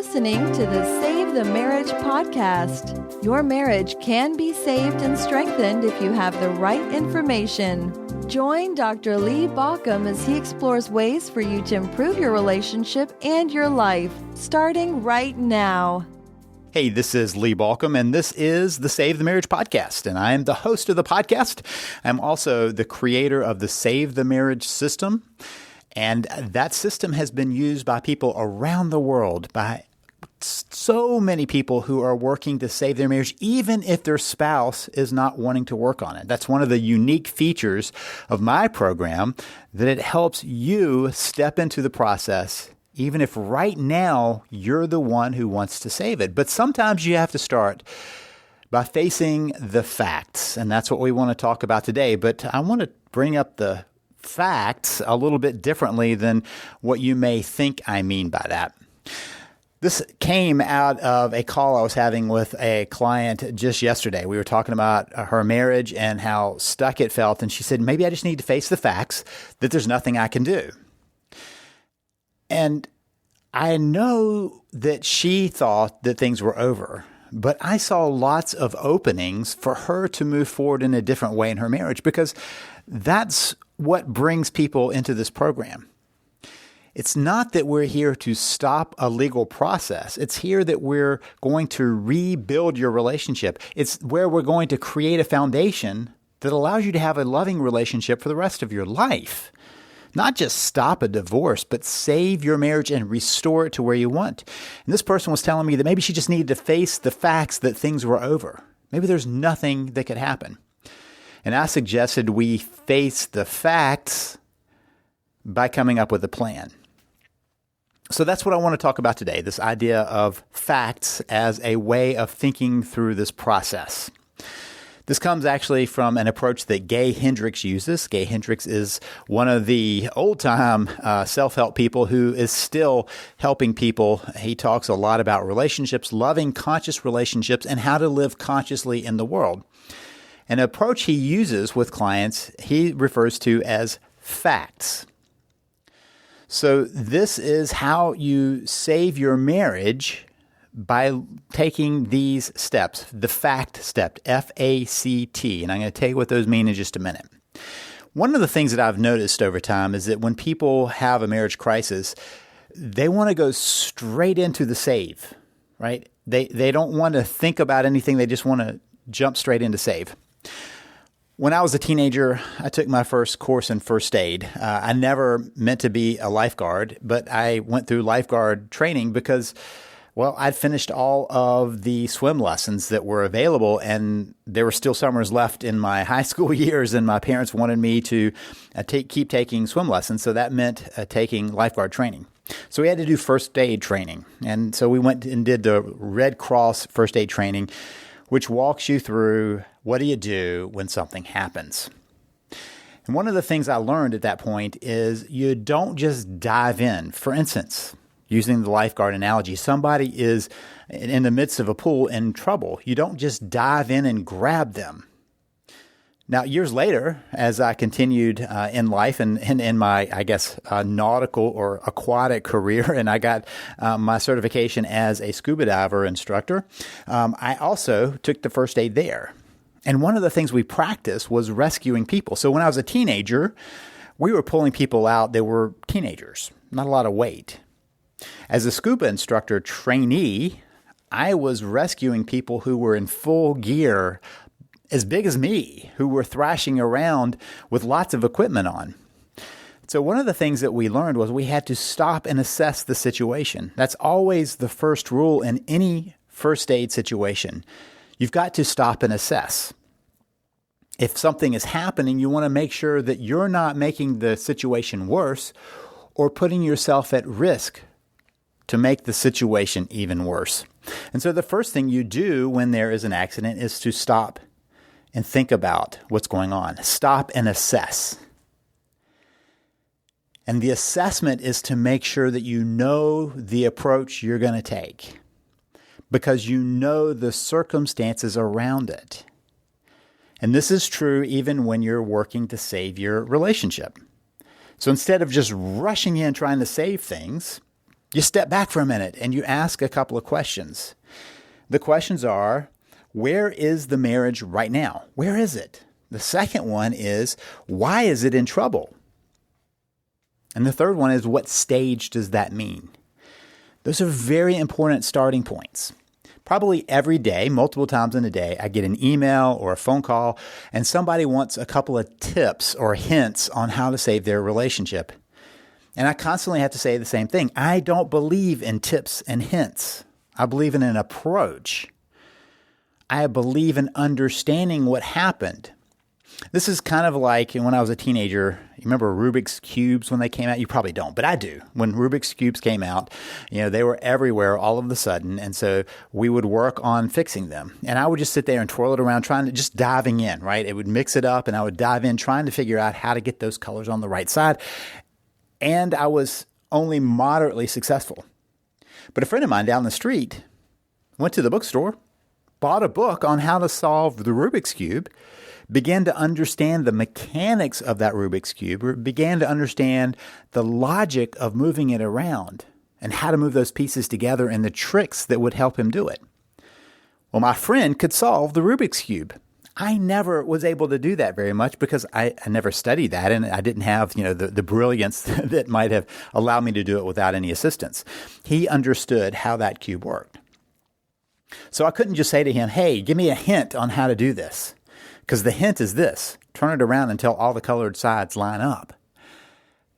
listening to the Save the Marriage podcast. Your marriage can be saved and strengthened if you have the right information. Join Dr. Lee Baucom as he explores ways for you to improve your relationship and your life, starting right now. Hey, this is Lee Baucom, and this is the Save the Marriage podcast, and I am the host of the podcast. I'm also the creator of the Save the Marriage system, and that system has been used by people around the world, by so many people who are working to save their marriage, even if their spouse is not wanting to work on it. That's one of the unique features of my program, that it helps you step into the process even if right now you're the one who wants to save it. But sometimes you have to start by facing the facts, and that's what we want to talk about today. But I want to bring up the facts a little bit differently than what you may think I mean by that. This came out of a call I was having with a client just yesterday. We were talking about her marriage and how stuck it felt, and she said, maybe I just need to face the facts that there's nothing I can do. And I know that she thought that things were over, but I saw lots of openings for her to move forward in a different way in her marriage, because that's what brings people into this program. It's not that we're here to stop a legal process. It's here that we're going to rebuild your relationship. It's where we're going to create a foundation that allows you to have a loving relationship for the rest of your life. Not just stop a divorce, but save your marriage and restore it to where you want. And this person was telling me that maybe she just needed to face the facts that things were over. Maybe there's nothing that could happen. And I suggested we face the facts by coming up with a plan. So that's what I want to talk about today, this idea of facts as a way of thinking through this process. This comes actually from an approach that Gay Hendricks uses. Gay Hendricks is one of the old-time self-help people who is still helping people. He talks a lot about relationships, loving conscious relationships, and how to live consciously in the world. An approach he uses with clients, he refers to as facts. So this is how you save your marriage by taking these steps, the FACT step, F-A-C-T, and I'm going to tell you what those mean in just a minute. One of the things that I've noticed over time is that when people have a marriage crisis, they want to go straight into the save, right? They don't want to think about anything. They just want to jump straight into save. When I was a teenager, I took my first course in first aid. I never meant to be a lifeguard, but I went through lifeguard training because I'd finished all of the swim lessons that were available, and there were still summers left in my high school years, and my parents wanted me to keep taking swim lessons, so that meant taking lifeguard training. So we had to do first aid training, and so we went and did the Red Cross first aid training, which walks you through what do you do when something happens. And one of the things I learned at that point is you don't just dive in. For instance, using the lifeguard analogy, somebody is in the midst of a pool in trouble. You don't just dive in and grab them. Now, years later, as I continued in life and in my, nautical or aquatic career, and I got my certification as a scuba diver instructor, I also took the first aid there. And one of the things we practiced was rescuing people. So when I was a teenager, we were pulling people out that were teenagers, not a lot of weight. As a scuba instructor trainee, I was rescuing people who were in full gear, as big as me, who were thrashing around with lots of equipment on. So one of the things that we learned was we had to stop and assess the situation. That's always the first rule in any first aid situation. You've got to stop and assess. If something is happening, you want to make sure that you're not making the situation worse or putting yourself at risk to make the situation even worse. And so the first thing you do when there is an accident is to stop and think about what's going on. Stop and assess. And the assessment is to make sure that you know the approach you're going to take, because you know the circumstances around it. And this is true even when you're working to save your relationship. So instead of just rushing in trying to save things, You step back for a minute and you ask a couple of questions. The questions are, where is the marriage right now? Where is it? The second one is, why is it in trouble? And the third one is, what stage does that mean? Those are very important starting points. Probably every day, multiple times in a day, I get an email or a phone call, and somebody wants a couple of tips or hints on how to save their relationship. And I constantly have to say the same thing. I don't believe in tips and hints. I believe in an approach. I believe in understanding what happened. This is kind of like when I was a teenager. You remember Rubik's Cubes when they came out? You probably don't, but I do. When Rubik's Cubes came out, they were everywhere all of a sudden. And so we would work on fixing them. And I would just sit there and twirl it around, just diving in, right? It would mix it up and I would dive in, trying to figure out how to get those colors on the right side. And I was only moderately successful. But a friend of mine down the street went to the bookstore, bought a book on how to solve the Rubik's Cube, began to understand the mechanics of that Rubik's Cube, began to understand the logic of moving it around and how to move those pieces together and the tricks that would help him do it. Well, my friend could solve the Rubik's Cube. I never was able to do that very much because I never studied that and I didn't have, the brilliance that might have allowed me to do it without any assistance. He understood how that cube worked. So I couldn't just say to him, hey, give me a hint on how to do this. Because the hint is this: turn it around until all the colored sides line up.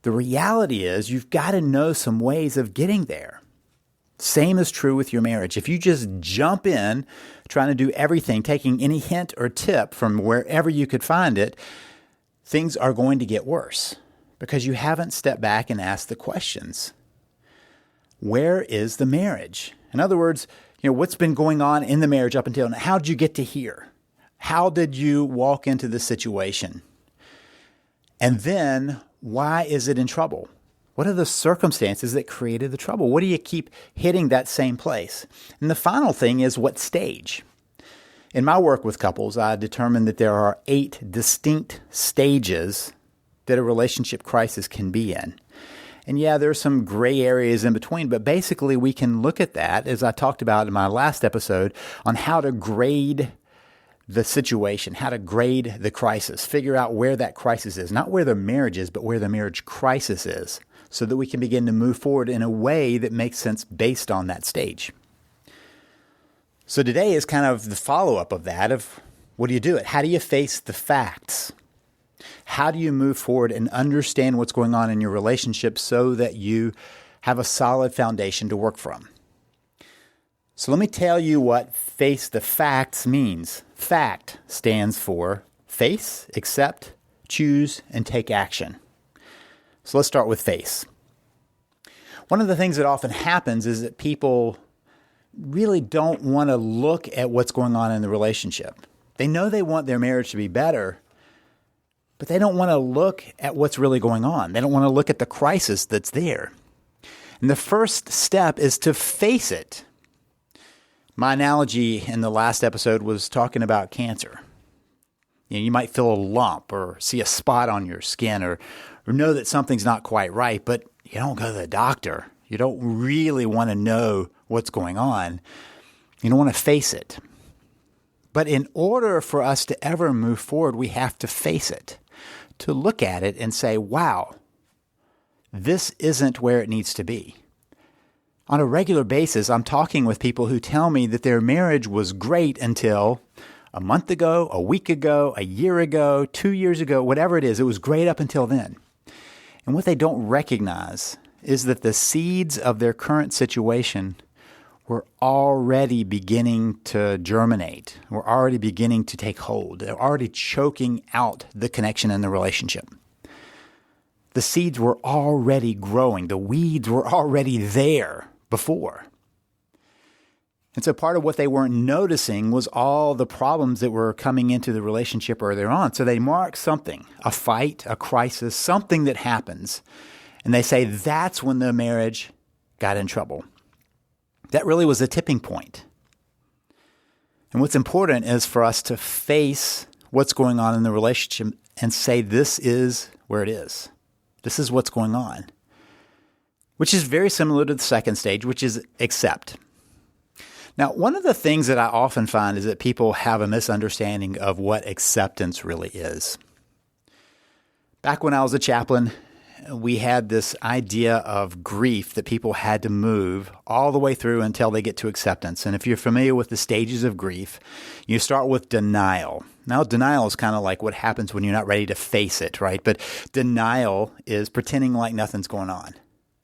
The reality is you've got to know some ways of getting there. Same is true with your marriage. If you just jump in trying to do everything, taking any hint or tip from wherever you could find it, things are going to get worse because you haven't stepped back and asked the questions. Where is the marriage? In other words, what's been going on in the marriage up until now? How did you get to here? How did you walk into this situation? And then, why is it in trouble? What are the circumstances that created the trouble? What do you keep hitting that same place? And the final thing is, what stage? In my work with couples, I determined that there are 8 distinct stages that a relationship crisis can be in. And yeah, there's some gray areas in between, but basically we can look at that, as I talked about in my last episode, on how to grade the situation, how to grade the crisis, figure out where that crisis is, not where the marriage is, but where the marriage crisis is, so that we can begin to move forward in a way that makes sense based on that stage. So today is kind of the follow-up of that, of what do you do it? How do you face the facts? How do you move forward and understand what's going on in your relationship so that you have a solid foundation to work from? So let me tell you what face the facts means. FACT stands for face, accept, choose, and take action. So let's start with face. One of the things that often happens is that people really don't want to look at what's going on in the relationship. They know they want their marriage to be better, but they don't want to look at what's really going on. They don't want to look at the crisis that's there. And the first step is to face it. My analogy in the last episode was talking about cancer. You might feel a lump or see a spot on your skin or know that something's not quite right, but you don't go to the doctor. You don't really want to know what's going on. You don't want to face it. But in order for us to ever move forward, we have to face it, to look at it and say, wow, this isn't where it needs to be. On a regular basis, I'm talking with people who tell me that their marriage was great until a month ago, a week ago, a year ago, 2 years ago, whatever it is. It was great up until then. And what they don't recognize is that the seeds of their current situation were already beginning to germinate. Were already beginning to take hold. They're already choking out the connection in the relationship. The seeds were already growing. The weeds were already there before. And so part of what they weren't noticing was all the problems that were coming into the relationship earlier on. So they mark something, a fight, a crisis, something that happens, and they say that's when the marriage got in trouble. That really was a tipping point. And what's important is for us to face what's going on in the relationship and say this is where it is. This is what's going on. which is very similar to the second stage, which is accept. Now, one of the things that I often find is that people have a misunderstanding of what acceptance really is. Back when I was a chaplain, we had this idea of grief that people had to move all the way through until they get to acceptance. And if you're familiar with the stages of grief, you start with denial. Now, denial is kind of like what happens when you're not ready to face it, right? But denial is pretending like nothing's going on,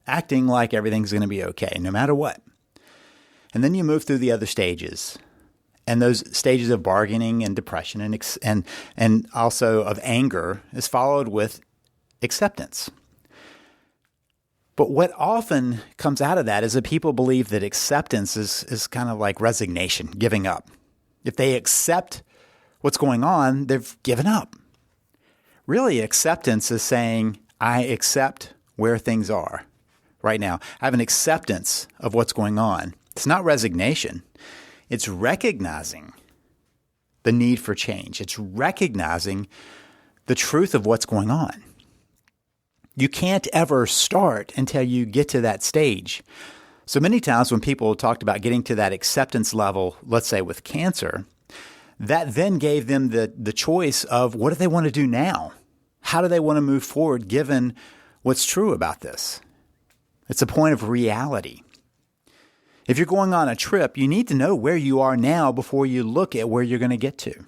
acting like everything's going to be okay, no matter what. And then you move through the other stages. And those stages of bargaining and depression and also of anger is followed with acceptance. But what often comes out of that is that people believe that acceptance is kind of like resignation, giving up. If they accept what's going on, they've given up. Really, acceptance is saying, I accept where things are right now. I have an acceptance of what's going on. It's not resignation. It's recognizing the need for change. It's recognizing the truth of what's going on. You can't ever start until you get to that stage. So many times when people talked about getting to that acceptance level, let's say with cancer, that then gave them the choice of what do they want to do now? How do they want to move forward given what's true about this? It's a point of reality. If you're going on a trip, you need to know where you are now before you look at where you're going to get to.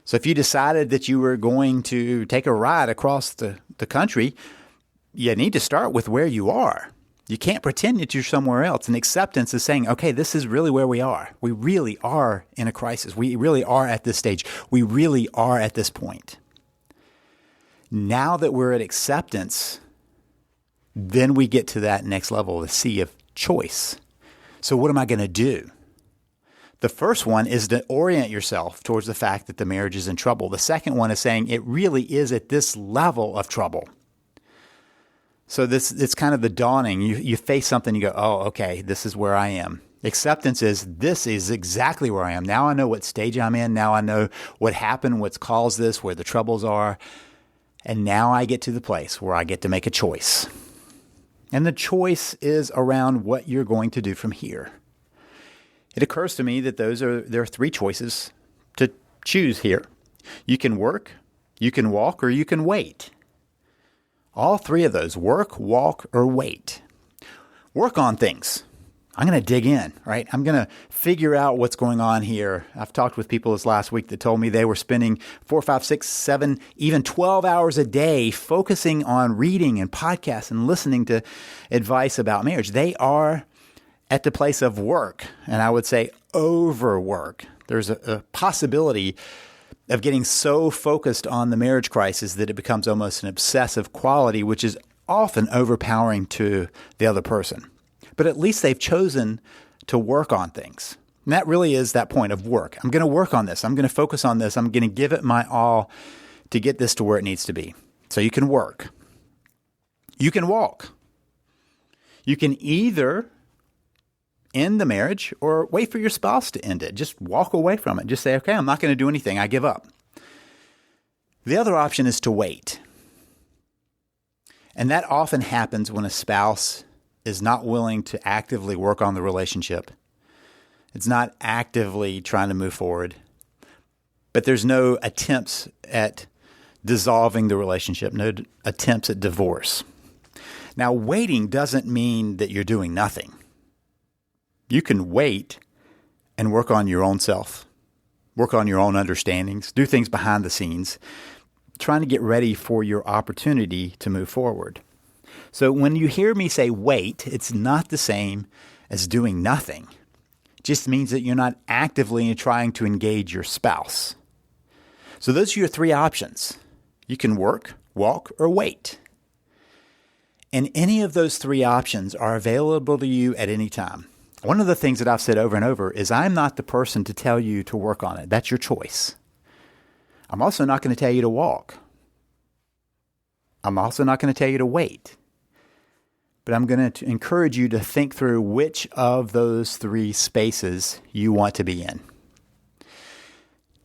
So if you decided that you were going to take a ride across the country, you need to start with where you are. You can't pretend that you're somewhere else. And acceptance is saying, okay, this is really where we are. We really are in a crisis. We really are at this stage. We really are at this point. Now that we're at acceptance, then we get to that next level, the sea of choice. So what am I going to do? The first one is to orient yourself towards the fact that the marriage is in trouble. The second one is saying it really is at this level of trouble. So it's kind of the dawning. You face something, you go, oh, okay, this is where I am. Acceptance is, this is exactly where I am. Now I know what stage I'm in. Now I know what happened, what's caused this, where the troubles are. And now I get to the place where I get to make a choice. And the choice is around what you're going to do from here. It occurs to me that there are three choices to choose here. You can work, you can walk, or you can wait. All three of those, work, walk, or wait. Work on things. I'm going to dig in, right? I'm going to figure out what's going on here. I've talked with people this last week that told me they were spending 4, 5, 6, 7, even 12 hours a day focusing on reading and podcasts and listening to advice about marriage. They are at the place of work, and I would say overwork. There's a possibility of getting so focused on the marriage crisis that it becomes almost an obsessive quality, which is often overpowering to the other person. But at least they've chosen to work on things. And that really is that point of work. I'm going to work on this. I'm going to focus on this. I'm going to give it my all to get this to where it needs to be. So you can work. You can walk. You can either end the marriage or wait for your spouse to end it. Just walk away from it. Just say, okay, I'm not going to do anything. I give up. The other option is to wait. And that often happens when a spouse is not willing to actively work on the relationship. It's not actively trying to move forward. But there's no attempts at dissolving the relationship, no attempts at divorce. Now, waiting doesn't mean that you're doing nothing. You can wait and work on your own self, work on your own understandings, do things behind the scenes, trying to get ready for your opportunity to move forward. So when you hear me say wait, it's not the same as doing nothing. It just means that you're not actively trying to engage your spouse. So those are your three options. You can work, walk, or wait. And any of those three options are available to you at any time. One of the things that I've said over and over is I'm not the person to tell you to work on it. That's your choice. I'm also not going to tell you to walk. I'm also not going to tell you to wait. But I'm going to encourage you to think through which of those three spaces you want to be in.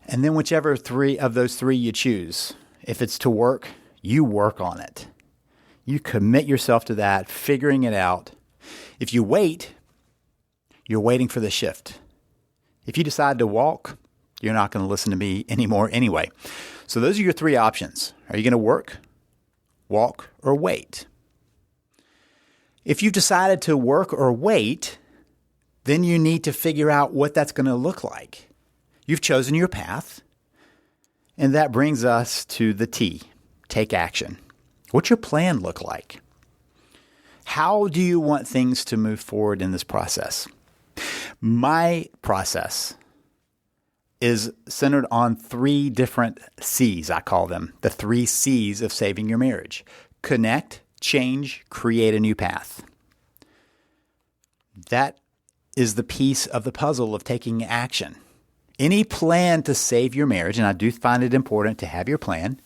And then whichever three of those three you choose, if it's to work, you work on it. You commit yourself to that, figuring it out. If you wait, you're waiting for the shift. If you decide to walk, you're not going to listen to me anymore anyway. So those are your three options. Are you going to work, walk, or wait? If you've decided to work or wait, then you need to figure out what that's going to look like. You've chosen your path, and that brings us to the T, take action. What's your plan look like? How do you want things to move forward in this process? My process is centered on three different C's, I call them. The three C's of saving your marriage. Connect, change, create a new path. That is the piece of the puzzle of taking action. Any plan to save your marriage, and I do find it important to have your plan,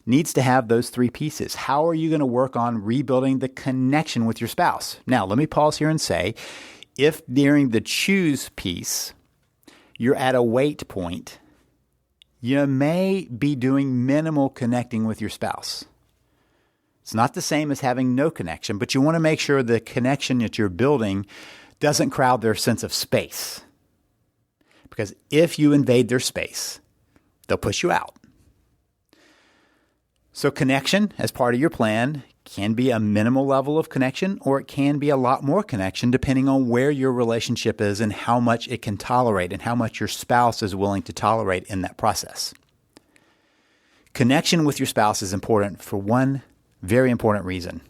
needs to have those three pieces. How are you going to work on rebuilding the connection with your spouse? Now, let me pause here and say, if during the choose piece, you're at a wait point, you may be doing minimal connecting with your spouse. It's not the same as having no connection, but you want to make sure the connection that you're building doesn't crowd their sense of space. Because if you invade their space, they'll push you out. So connection as part of your plan can be a minimal level of connection, or it can be a lot more connection depending on where your relationship is and how much it can tolerate and how much your spouse is willing to tolerate in that process. Connection with your spouse is important for one very important reason.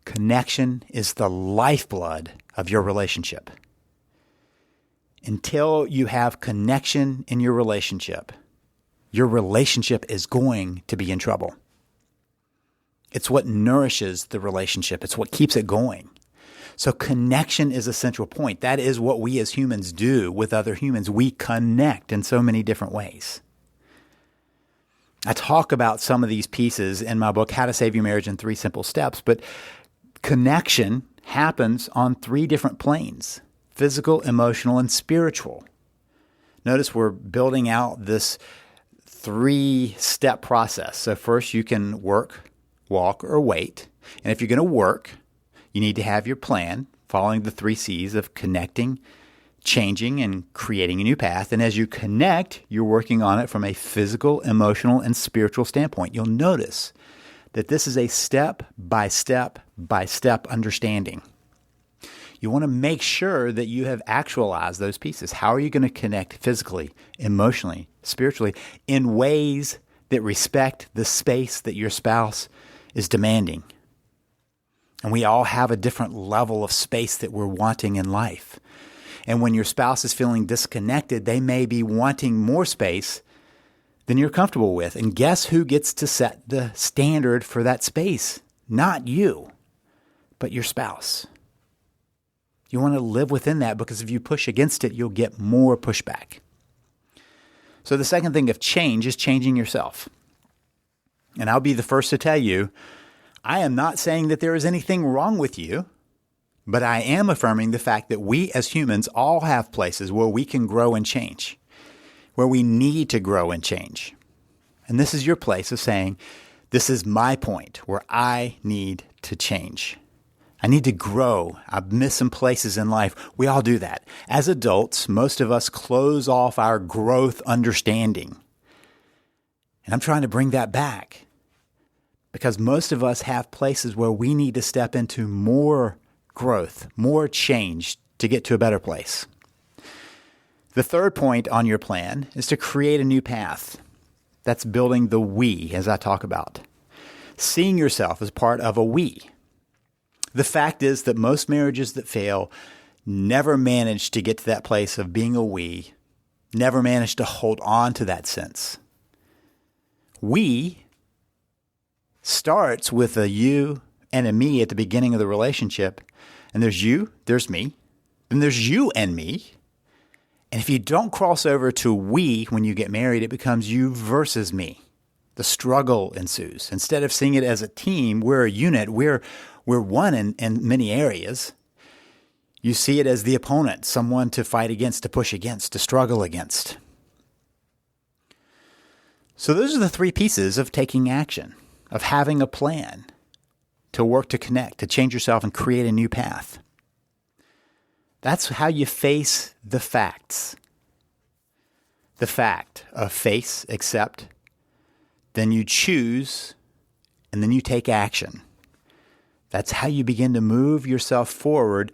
Connection is the lifeblood of your relationship. Until you have connection in your relationship is going to be in trouble. It's what nourishes the relationship. It's what keeps it going. So connection is a central point. That is what we as humans do with other humans. We connect in so many different ways. I talk about some of these pieces in my book, How to Save Your Marriage in 3 Simple Steps, but connection happens on 3 different planes: physical, emotional, and spiritual. Notice we're building out this 3-step process. So first you can work, walk, or wait. And if you're going to work, you need to have your plan following the 3 C's of connecting, changing, and creating a new path. And as you connect, you're working on it from a physical, emotional, and spiritual standpoint. You'll notice that this is a step-by-step understanding. You want to make sure that you have actualized those pieces. How are you going to connect physically, emotionally, spiritually in ways that respect the space that your spouse is demanding? And we all have a different level of space that we're wanting in life. And when your spouse is feeling disconnected, they may be wanting more space than you're comfortable with. And guess who gets to set the standard for that space? Not you, but your spouse. You want to live within that, because if you push against it, you'll get more pushback. So the second thing of change is changing yourself. And I'll be the first to tell you, I am not saying that there is anything wrong with you, but I am affirming the fact that we as humans all have places where we can grow and change, where we need to grow and change. And this is your place of saying, this is my point where I need to change. I need to grow. I've missed some places in life. We all do that. As adults, most of us close off our growth understanding. And I'm trying to bring that back, because most of us have places where we need to step into more growth, more change to get to a better place. The third point on your plan is to create a new path. That's building the we, as I talk about. Seeing yourself as part of a we. The fact is that most marriages that fail never manage to get to that place of being a we, never manage to hold on to that sense. We starts with a you and a me at the beginning of the relationship. And there's you, there's me, then there's you and me. And if you don't cross over to we when you get married, it becomes you versus me. The struggle ensues. Instead of seeing it as a team, we're a unit, we're one in many areas. You see it as the opponent, someone to fight against, to push against, to struggle against. So those are the 3 pieces of taking action, of having a plan. to work to connect, to change yourself and create a new path. That's how you face the facts. The fact of face, accept, then you choose, and then you take action. That's how you begin to move yourself forward.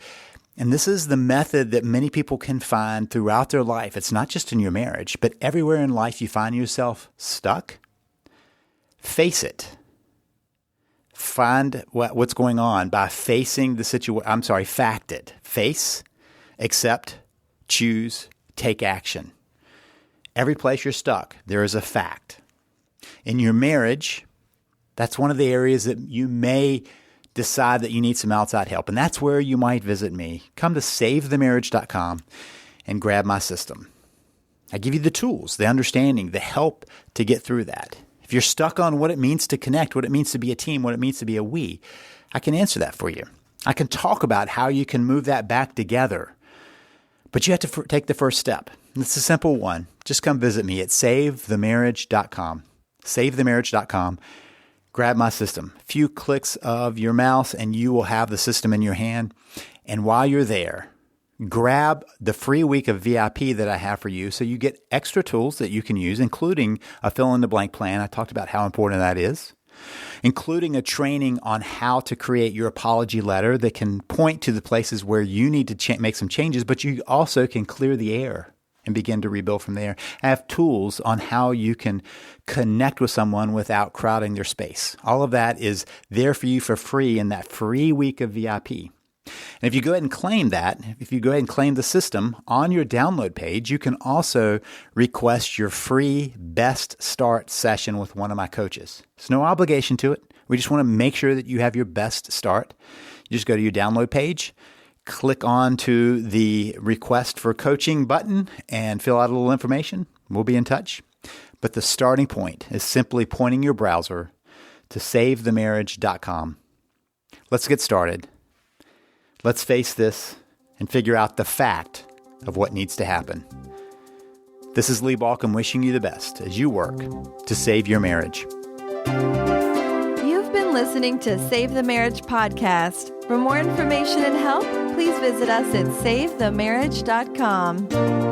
And this is the method that many people can find throughout their life. It's not just in your marriage, but everywhere in life you find yourself stuck. Face it. Find what's going on by facing the situation. Fact it. Face, accept, choose, take action. Every place you're stuck, there is a fact. In your marriage, that's one of the areas that you may decide that you need some outside help. And that's where you might visit me. Come to savethemarriage.com and grab my system. I give you the tools, the understanding, the help to get through that. If you're stuck on what it means to connect, what it means to be a team, what it means to be a we, I can answer that for you. I can talk about how you can move that back together. But you have to take the first step. It's a simple one. Just come visit me at savethemarriage.com. Savethemarriage.com. Grab my system. A few clicks of your mouse and you will have the system in your hand. And while you're there, grab the free week of VIP that I have for you so you get extra tools that you can use, including a fill-in-the-blank plan. I talked about how important that is, including a training on how to create your apology letter that can point to the places where you need to make some changes, but you also can clear the air and begin to rebuild from there. I have tools on how you can connect with someone without crowding their space. All of that is there for you for free in that free week of VIP. And if you go ahead and claim that, if you go ahead and claim the system on your download page, you can also request your free Best Start session with one of my coaches. There's no obligation to it. We just want to make sure that you have your best start. You just go to your download page, click on to the request for coaching button and fill out a little information. We'll be in touch. But the starting point is simply pointing your browser to savethemarriage.com. Let's get started. Let's face this and figure out the fact of what needs to happen. This is Lee Balcom wishing you the best as you work to save your marriage. You've been listening to Save the Marriage podcast. For more information and help, please visit us at savethemarriage.com.